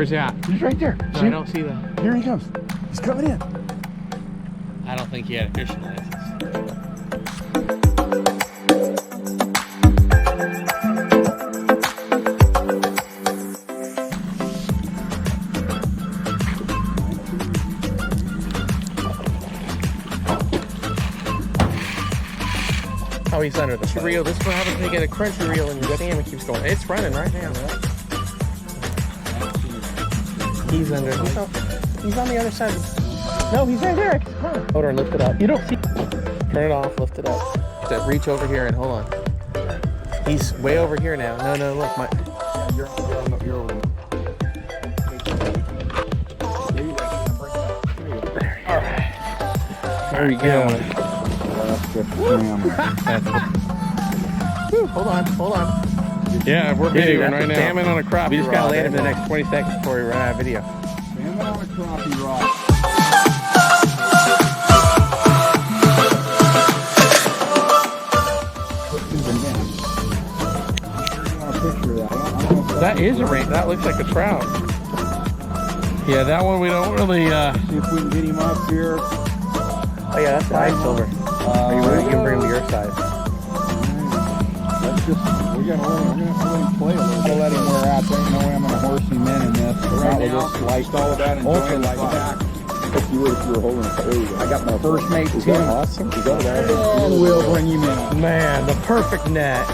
Where's he at? He's right there. No, see? I don't see that. Here he comes. He's coming in. I don't think he had a fishing license. Oh, he's under the reel. This is what happens when you get a crunchy reel and you damn, it keeps going. It's running right now. He's under. He's on the other side. No, he's right there. Come on. Hold on, lift it up. You don't see. Turn it off, lift it up. So reach over here and hold on. He's way over here now. No, no, look. You're over. All right. There we go. Hold on, hold on. Yeah, we're videoing right now. Salmon on a crappie. We just gotta land in the next 20 seconds before we run out of video. Salmon on a crappie rod. That is a ring. That looks like a trout. Yeah, that one we don't really. See if we can get him up here. Oh yeah, that's nice silver. Are you ready? You can bring him to your side. Let's just, we're gonna let him play a little bit. We'll let him wear out. There ain't no way I'm gonna horse him in this. Right now, just sliced all of that and ultra like that. If you were holding it, there you go. I got my first mate too. Awesome. And we'll bring him in. Man, the perfect net.